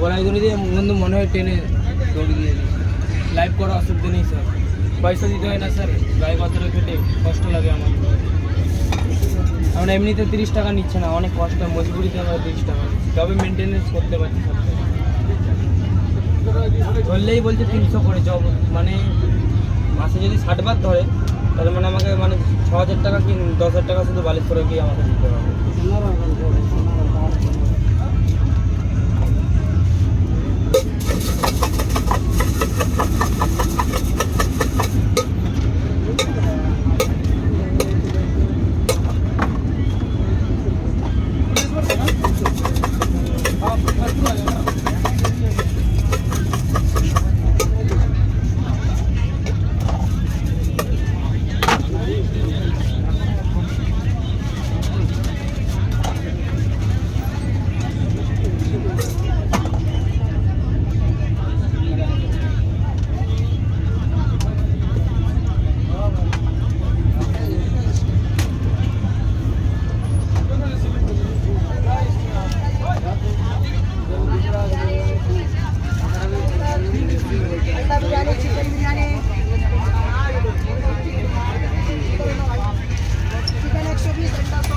গলায় ধরে দিয়ে বন্ধু মনে হয় ট্রেনে দৌড় দিয়ে দিই। লাইভ করা অসুবিধা নেই স্যার, পয়সা দিতে হয় না স্যার, গায়ে পাথরে কেটে কষ্ট লাগে আমার। আমরা এমনিতে 30 টাকা নিচ্ছে না, অনেক কষ্ট, মজবুরিতে আমরা 30 টাকা তবে মেনটেনেন্স করতে পারছি সব। ধরলেই বলছে 300 করে জব, মানে মাসে যদি 60 বার ধরে তাহলে মানে আমাকে মানে 6,000 টাকা কি 10,000 টাকা শুধু বালিশ করে গিয়ে আমাকে দিতে হবে।